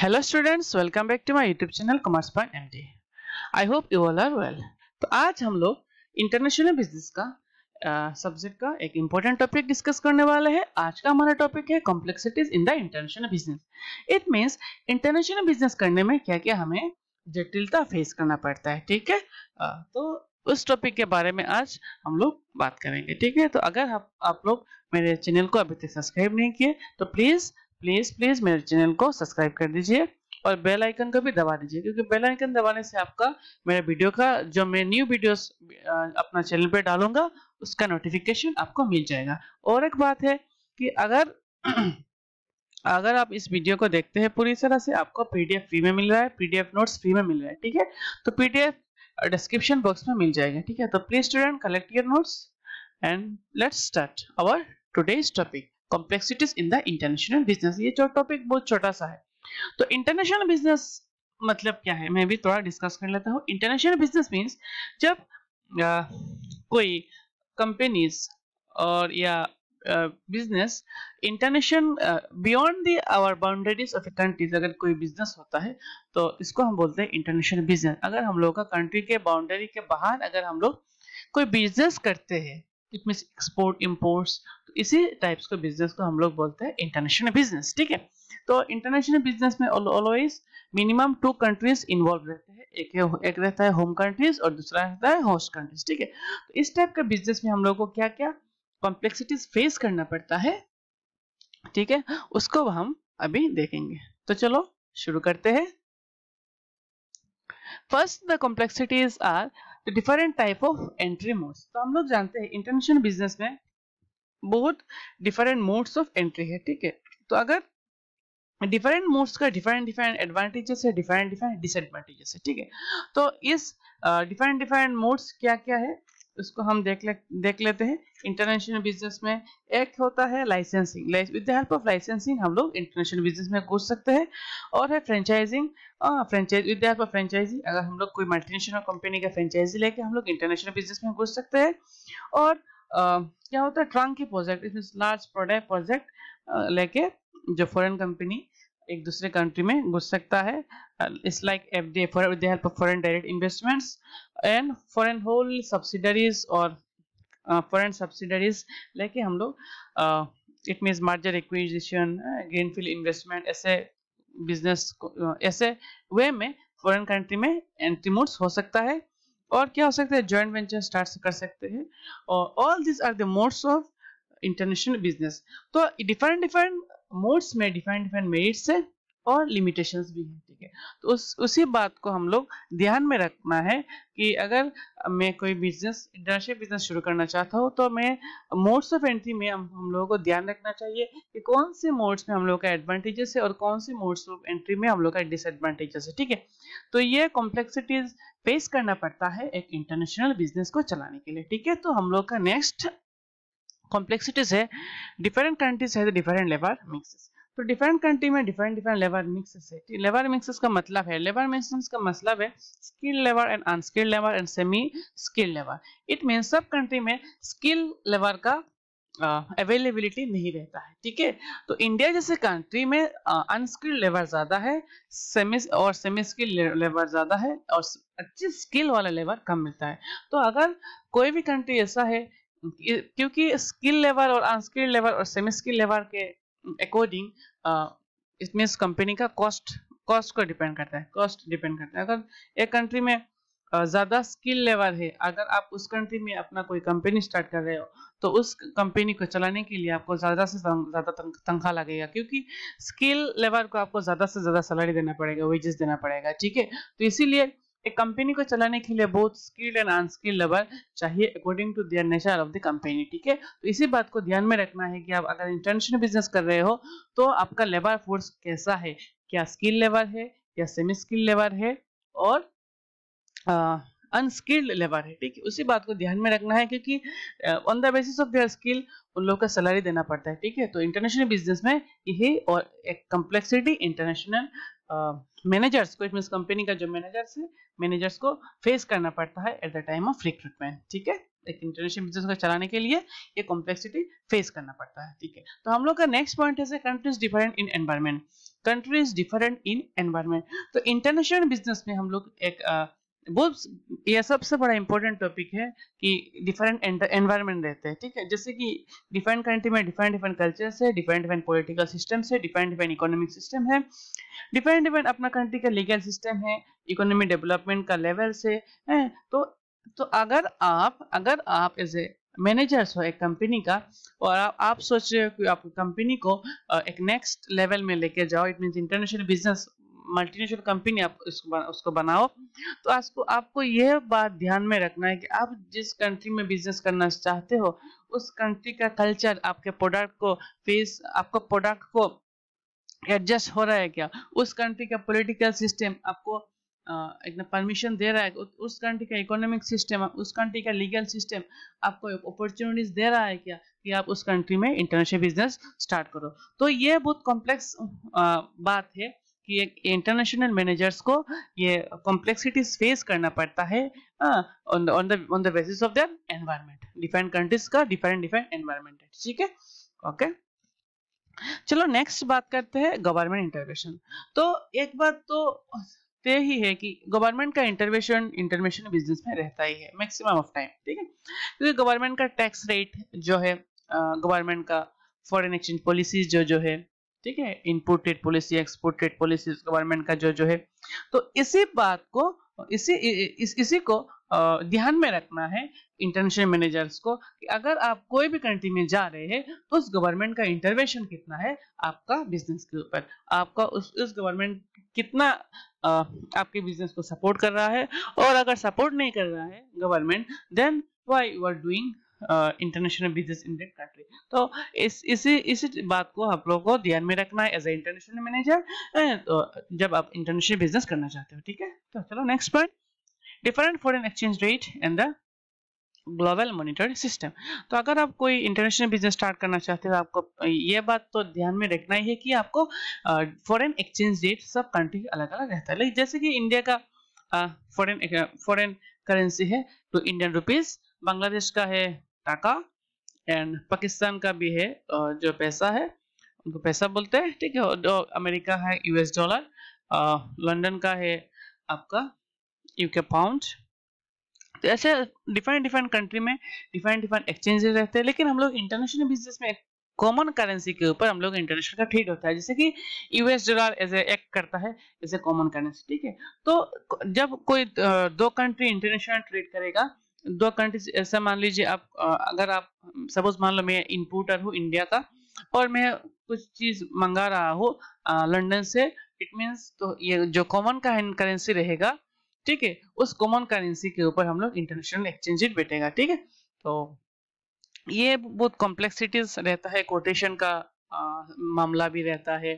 Hello students, welcome back to my YouTube channel Commerce Point MD. I hope you all are well. तो आज हम लोग international business का subject का एक इम्पोर्टेंट टॉपिक डिस्कस करने वाले हैं। आज का हमारा टॉपिक है complexities in the international business. It means international business करने में क्या क्या हमें जटिलता फेस करना पड़ता है। ठीक है, तो उस टॉपिक के बारे में आज हम लोग बात करेंगे। ठीक है, तो अगर आप लोग मेरे चैनल को अभी तक सब्सक्राइब नहीं किए तो प्लीज मेरे चैनल को सब्सक्राइब कर दीजिए और बेल आइकन को भी दबा दीजिए, क्योंकि बेल आइकन दबाने से आपका मेरे वीडियो का जो मैं न्यू वीडियोस अपना चैनल पे डालूंगा उसका नोटिफिकेशन आपको मिल जाएगा। और एक बात है कि अगर आप इस वीडियो को देखते हैं पूरी तरह से, आपको पीडीएफ फ्री में मिल रहा है, पीडीएफ नोट्स फ्री में मिल रहा है। ठीक है, तो पीडीएफ डिस्क्रिप्शन बॉक्स में मिल जाएगा। ठीक है, तो please student collect your notes and let's start our today's topic complexities in the international business. ये जो टॉपिक बहुत छोटा सा है, तो इंटरनेशनल बिजनेस मतलब क्या है मैं भी थोड़ा डिस्कस कर लेता हूँ। इंटरनेशनल बिजनेस मींस जब कोई कंपनीज और या business international beyond the our boundaries of a countries, अगर कोई बिजनेस होता है तो इसको हम बोलते हैं इंटरनेशनल बिजनेस। अगर हम लोग का कंट्री के बाउंड्री के बाहर अगर हम लोग कोई बिजनेस करते हैं, इट मींस एक्सपोर्ट इंपोर्ट्स, तो इसी टाइप्स के बिजनेस को हम लोग बोलते हैं इंटरनेशनल बिजनेस। ठीक है, तो इंटरनेशनल बिजनेस में ऑलवेज मिनिमम 2 कंट्रीज इन्वॉल्व रहते हैं। एक रहता है होम कंट्रीज और दूसरा रहता है होस्ट कंट्रीज। ठीक है, तो इस टाइप के बिजनेस में हम लोग को क्या क्या कॉम्प्लेक्सिटीज फेस करना पड़ता है, ठीक है, उसको हम अभी देखेंगे। तो चलो शुरू करते हैं। First the complexities are the different type of entry modes. तो हम लोग जानते हैं इंटरनेशनल बिजनेस में बहुत डिफरेंट मोड्स ऑफ एंट्री है। ठीक है, तो अगर डिफरेंट मोड्स का डिफरेंट एडवांटेजेस है, डिफरेंट डिसएडवांटेजेस है। ठीक है, तो इस डिफरेंट मोड्स क्या क्या है उसको हम देख लेते हैं। इंटरनेशनल बिजनेस में एक होता है licensing. With the help of licensing हम लोग इंटरनेशनल बिजनेस में घुस सकते हैं। और है franchising. With the help of franchisee अगर हम लोग कोई मल्टीनेशनल कंपनी का फ्रेंचाइजी लेके हम लोग इंटरनेशनल बिजनेस में घुस सकते हैं। और क्या होता है ट्रंकी प्रोजेक्ट, इसमें लार्ज प्रोजेक्ट लेके जो फॉरेन कंपनी एक दूसरे कंट्री में घुस सकता है। It's like FDI for with the help of foreign direct investments and foreign whole subsidiaries और फॉरेन सब्सिडरीज लेके हम लोग it means merger acquisition, greenfield investment, ऐसे बिजनेस ऐसे वे में फॉरेन कंट्री में एंट्री मोड्स हो सकता है। और क्या हो सकता है जॉइंट वेंचर स्टार्ट कर सकते हैं। और all this are the modes of international business. तो डिफरेंट मोड्स में डिफरेंट मेरिट्स है और लिमिटेशंस भी है। ठीक है, तो उसी बात को हम लोग ध्यान में रखना है कि अगर मैं कोई बिजनेस इंटरनेशनल बिजनेस शुरू करना चाहता हूँ तो मैं मोड्स ऑफ एंट्री में हम लोगों को ध्यान रखना चाहिए कि कौन से मोड्स में हम लोग का एडवांटेजेस है और कौन से मोड्स ऑफ एंट्री में हम लोग का डिसएडवांटेजेस है। ठीक है, तो ये कॉम्प्लेक्सिटीज फेस करना पड़ता है एक इंटरनेशनल बिजनेस को चलाने के लिए। ठीक है, तो हम लोग का नेक्स्ट कॉम्प्लेक्सिटीज है डिफरेंट कंट्रीज है डिफरेंट लेबर मिक्सेस। तो डिफरेंट कंट्री में डिफरेंट लेबर मिक्सेस है। लेबर मिक्सेस का मतलब है skill labour and unskilled labour and semi skilled labour. It means सब कंट्री में स्किल लेबर का अवेलेबिलिटी नहीं रहता है। ठीक है, तो इंडिया जैसे कंट्री में अनस्किल्ड लेबर ज्यादा है, सेमी स्किल्ड लेबर ज्यादा है और अच्छी स्किल वाला लेबर कम मिलता है। तो अगर कोई भी कंट्री ऐसा है, क्योंकि स्किल लेबर और अनस्किल्ड लेबर और सेमी स्किल लेबर के अकॉर्डिंग इट मींस कंपनी का कॉस्ट को डिपेंड करता है। अगर एक कंट्री में ज्यादा स्किल लेबर है, अगर आप उस कंट्री में अपना कोई कंपनी स्टार्ट कर रहे हो तो उस कंपनी को चलाने के लिए आपको ज्यादा से ज्यादा तनख्वाह लगेगा, क्योंकि स्किल लेबर को आपको ज्यादा से ज्यादा सैलरी देना पड़ेगा, वेजेस देना पड़ेगा। ठीक है, तो इसीलिए एक कंपनी को चलाने के लिए बहुत स्किल्ड एंड अनस्किल्ड लेबर चाहिए according to their nature of the company. ठीक है, तो इसी बात को ध्यान में रखना है कि आप अगर इंटरनेशनल बिजनेस कर रहे हो तो आपका लेबर फोर्स कैसा है, क्या स्किल लेबर है या सेमी स्किल लेबर है और अनस्किल्ड लेबर है। ठीक है, उसी बात को ध्यान में रखना है, क्योंकि on the basis of their skill उन लोगों का सैलरी देना पड़ता है। ठीक है, तो इंटरनेशनल बिजनेस में यही और एक कॉम्प्लेक्सिटी इंटरनेशनल मैनेजर्स को, इट मींस कंपनी का जो मैनेजर्स को फेस करना पड़ता है at the time of recruitment. ठीक है, एक इंटरनेशनल बिजनेस को चलाने के लिए ये कॉम्प्लेक्सिटी फेस करना पड़ता है, ठीक है। तो हम लोग का नेक्स्ट पॉइंट है countries different in environment. Countries different in environment, तो इंटरनेशनल बिजनेस में हम लोग एक बहुत यह सबसे बड़ा इंपॉर्टेंट टॉपिक है कि डिफरेंट एनवायरनमेंट रहते हैं, ठीक है। जैसे कि डिफरेंट कंट्री में डिफरेंट डिफरेंट कल्चर्स है, डिफरेंट डिफरेंट पॉलिटिकल सिस्टम है, डिफरेंट डिफरेंट इकोनॉमिक सिस्टम है, डिफरेंट डिफरेंट अपना कंट्री का लीगल सिस्टम है, इकोनॉमी डेवलपमेंट का लेवल से है। तो अगर आप एज ए मैनेजर्स हो एक कंपनी का और आप सोच रहे हो कि आप कंपनी को एक नेक्स्ट लेवल में लेके जाओ, it means international business multinational company आप उसको बनाओ, तो आपको यह बात ध्यान में रखना है कि आप जिस कंट्री में बिजनेस करना चाहते हो उस कंट्री का कल्चर आपके आपको प्रोडक्ट को एडजस्ट हो रहा है क्या, उस कंट्री का पॉलिटिकल सिस्टम आपको इतना परमिशन दे रहा है, उस कंट्री का इकोनॉमिक सिस्टम, उस कंट्री का लीगल सिस्टम आपको अपॉर्चुनिटीज दे रहा है क्या कि आप उस कंट्री में इंटरनेशनल बिजनेस स्टार्ट करो। तो ये बहुत कॉम्प्लेक्स बात है कि एक इंटरनेशनल मैनेजर्स को ये कॉम्प्लेक्सिटीज फेस करना पड़ता है on the basis of their environment. Different countries का डिफरेंट एनवायरनमेंट है, ठीक है, ओके। चलो नेक्स्ट बात करते हैं गवर्नमेंट इंटरवेंशन। तो एक बात तो तय ही है कि गवर्नमेंट का इंटरवेंशन इंटरनेशनल बिजनेस में रहता ही है मैक्सिमम ऑफ टाइम, ठीक है। क्योंकि गवर्नमेंट का टैक्स रेट जो है, गवर्नमेंट का फॉरेन एक्सचेंज पॉलिसीज जो है, ठीक है, input trade policy, export trade policies government का जो है, तो इसी बात को इसी को ध्यान में रखना है इंटरनेशनल मैनेजर्स को कि अगर आप कोई भी कंट्री में जा रहे हैं तो उस गवर्नमेंट का इंटरवेंशन कितना है आपका बिजनेस के ऊपर, आपका उस गवर्नमेंट कितना आपके बिजनेस को सपोर्ट कर रहा है, और अगर सपोर्ट नहीं कर रहा है government, then why you are doing international business in that country. तो इसी बात को आप लोगों को ध्यान में रखना है एज ए इंटरनेशनल मैनेजर जब आप इंटरनेशनल बिजनेस करना चाहते हो, ठीक है। तो चलो next point, different foreign exchange rate and the global monetary system. तो अगर आप कोई इंटरनेशनल बिजनेस स्टार्ट करना चाहते हो, आपको ये बात तो ध्यान में रखना ही है कि आपको फॉरेन एक्सचेंज रेट सब कंट्री अलग अलग रहता है। जैसे कि इंडिया का फॉरेन करेंसी है तो इंडियन रुपीज, बांग्लादेश का है टाका, एंड पाकिस्तान का भी है जो पैसा है उनको पैसा बोलते हैं, ठीक है। और अमेरिका है यूएस डॉलर, लंदन का है आपका यूके पाउंड। तो ऐसे डिफरेंट कंट्री में डिफरेंट एक्सचेंजेस रहते हैं, लेकिन हम लोग इंटरनेशनल बिजनेस में कॉमन करेंसी के ऊपर हम लोग इंटरनेशनल का ट्रेड होता है, जैसे कि यूएस डॉलर एज एक्ट करता है एज ए कॉमन करेंसी, ठीक है। तो जब कोई दो कंट्री इंटरनेशनल ट्रेड करेगा, दो कंट्री ऐसा मान लीजिए आप अगर आप सपोज मान लो मैं इनपुटर हूँ इंडिया का और मैं कुछ चीज मंगा रहा हूँ लंदन से, इट मींस तो ये जो कॉमन का करेंसी रहेगा, ठीक है, उस कॉमन करेंसी के ऊपर हम लोग इंटरनेशनल एक्सचेंज रेट बैठेगा, ठीक है। तो ये बहुत कॉम्प्लेक्सिटीज रहता है, कोटेशन का मामला भी रहता है,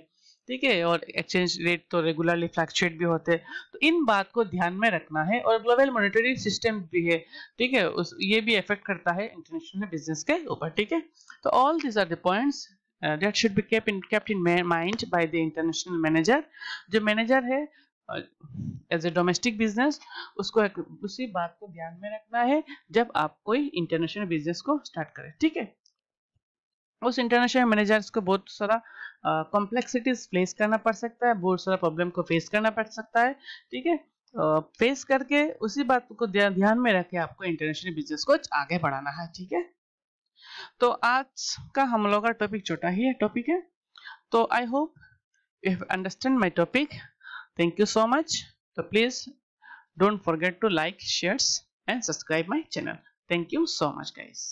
ठीक है, और एक्सचेंज रेट तो रेगुलरली फ्लक्चुएट भी होते हैं, तो इन बात को ध्यान में रखना है। और ग्लोबल मॉनेटरी सिस्टम भी है, ठीक है, ये भी इफेक्ट करता है इंटरनेशनल बिजनेस के ऊपर, ठीक है। तो all this are the points that should be kept in mind by the international manager। जो मैनेजर है एज ए डोमेस्टिक बिजनेस, उसको उसी बात को ध्यान में रखना है जब आप कोई इंटरनेशनल बिजनेस को स्टार्ट करें, ठीक है। उस इंटरनेशनल मैनेजर्स को बहुत सारा कॉम्प्लेक्सिटीज फेस करना पड़ सकता है, बहुत सारा प्रॉब्लम को फेस करना पड़ सकता है, ठीक है। फेस करके उसी बात को ध्यान में रख के आपको इंटरनेशनल बिजनेस को आगे बढ़ाना है, ठीक है। तो आज का हम लोग का टॉपिक छोटा ही टॉपिक है, तो I hope you have understand my topic. Thank you so much. So please don't forget to like, share and subscribe my channel. Thank you so much guys.